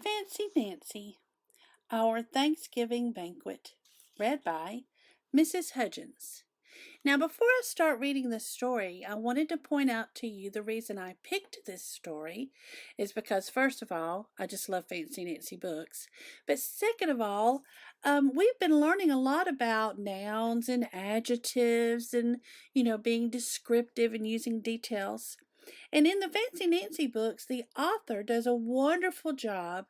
Fancy Nancy, Our Thanksgiving Banquet, read by Mrs. Hudgens. Now, before I start reading this story, I wanted to point out to you the reason I picked this story is because, first of all, I just love Fancy Nancy books. But second of all, we've been learning a lot about nouns and adjectives and, being descriptive and using details. And in the Fancy Nancy books, the author does a wonderful job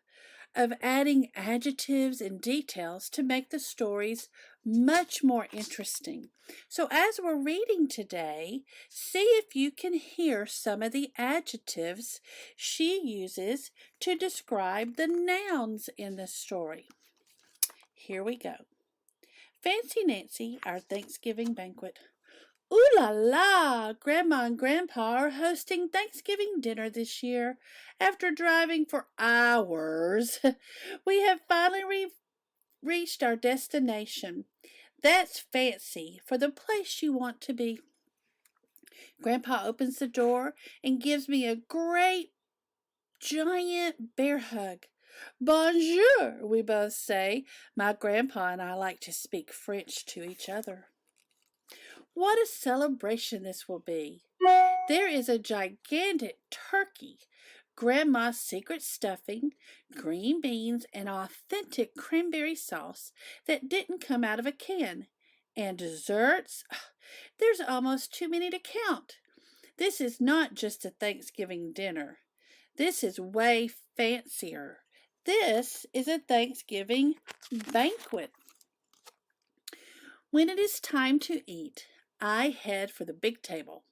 of adding adjectives and details to make the stories much more interesting. So as we're reading today, see if you can hear some of the adjectives she uses to describe the nouns in the story. Here we go. Fancy Nancy, Our Thanksgiving Banquet. Ooh la la! Grandma and Grandpa are hosting Thanksgiving dinner this year. After driving for hours, we have finally reached our destination. That's fancy for the place you want to be. Grandpa opens the door and gives me a great giant bear hug. Bonjour, we both say. My grandpa and I like to speak French to each other. What a celebration this will be! There is a gigantic turkey, Grandma's secret stuffing, green beans, and authentic cranberry sauce that didn't come out of a can. And desserts? There's almost too many to count. This is not just a Thanksgiving dinner. This is way fancier. This is a Thanksgiving banquet. When it is time to eat, I head for the big table.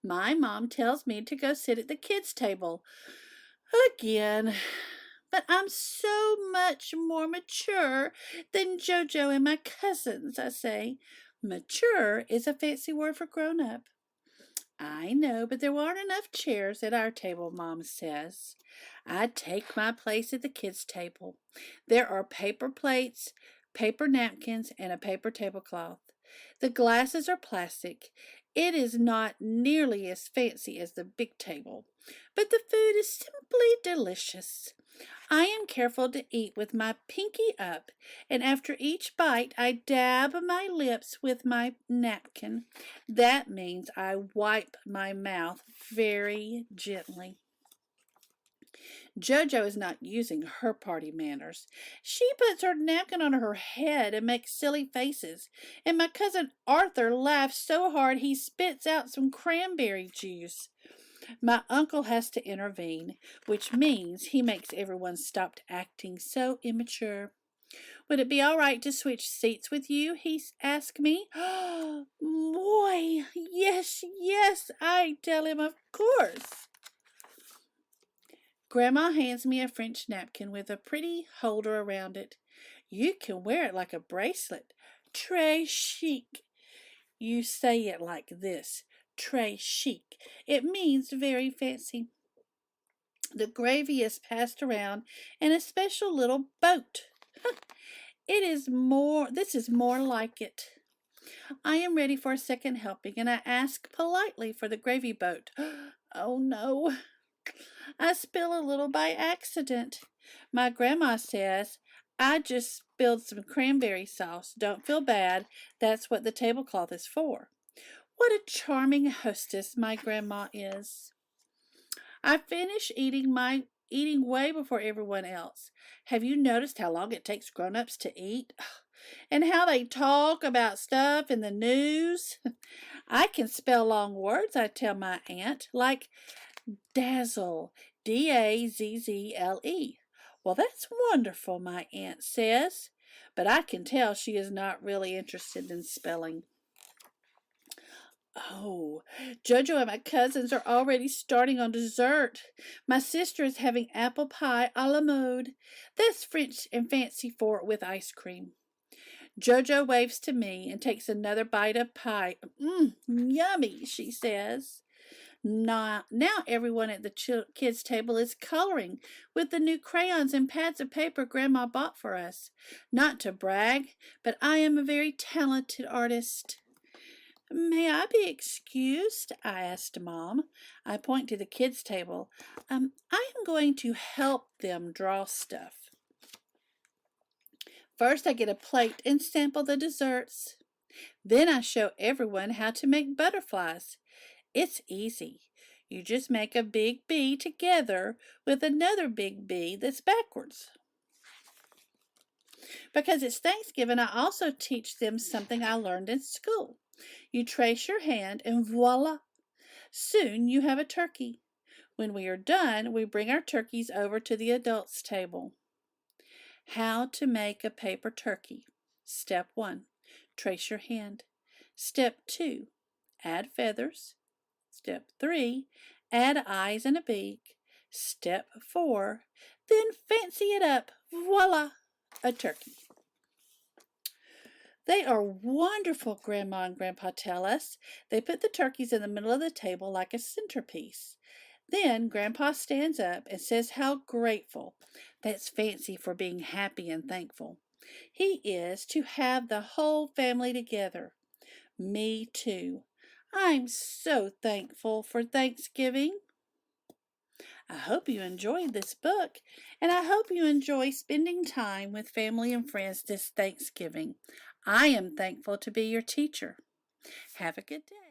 My mom tells me to go sit at the kids' table again. But I'm so much more mature than Jojo and my cousins, I say. Mature is a fancy word for grown up. I know, but there aren't enough chairs at our table, Mom says. I take my place at the kids' table. There are paper plates, paper napkins, and a paper tablecloth. The glasses are plastic. It is not nearly as fancy as the big table, but the food is simply delicious. I am careful to eat with my pinky up, and after each bite I dab my lips with my napkin. That means I wipe my mouth very gently. Jojo is not using her party manners. She puts her napkin on her head and makes silly faces, and my cousin Arthur laughs so hard he spits out some cranberry juice. My uncle has to intervene, which means he makes everyone stop acting so immature. Would it be all right to switch seats with you? He asked me. Boy, yes, I tell him, of course. Grandma hands me a French napkin with a pretty holder around it. You can wear it like a bracelet. Très chic. You say it like this. Très chic. It means very fancy. The gravy is passed around in a special little boat. This is more like it. I am ready for a second helping, and I ask politely for the gravy boat. Oh no. I spill a little by accident. My grandma says, I just spilled some cranberry sauce. Don't feel bad. That's what the tablecloth is for. What a charming hostess my grandma is. I finish eating way before everyone else. Have you noticed how long it takes grown-ups to eat? And how they talk about stuff in the news? I can spell long words, I tell my aunt, like dazzle, Dazzle. Well, that's wonderful, my aunt says, but I can tell she is not really interested in spelling. Oh, Jojo and my cousins are already starting on dessert. My sister is having apple pie a la mode. That's French and fancy for it with ice cream. Jojo waves to me and takes another bite of pie. Yummy, she says. Now everyone at the kids' table is coloring with the new crayons and pads of paper Grandma bought for us. Not to brag, but I am a very talented artist. May I be excused? I asked Mom. I point to the kids' table. I am going to help them draw stuff. First, I get a plate and sample the desserts. Then I show everyone how to make butterflies. It's easy. You just make a big bee together with another big bee that's backwards. Because it's Thanksgiving, I also teach them something I learned in school. You trace your hand and voila! Soon you have a turkey. When we are done, we bring our turkeys over to the adults' table. How to make a paper turkey. Step 1. Trace your hand. Step 2. Add feathers. Step 3. Add eyes and a beak. Step 4. Then fancy it up. Voila! A turkey. They are wonderful, Grandma and Grandpa tell us. They put the turkeys in the middle of the table like a centerpiece. Then Grandpa stands up and says how grateful, that's fancy for being happy and thankful, he is to have the whole family together. Me too. I'm so thankful for Thanksgiving. I hope you enjoyed this book, and I hope you enjoy spending time with family and friends this Thanksgiving. I am thankful to be your teacher. Have a good day.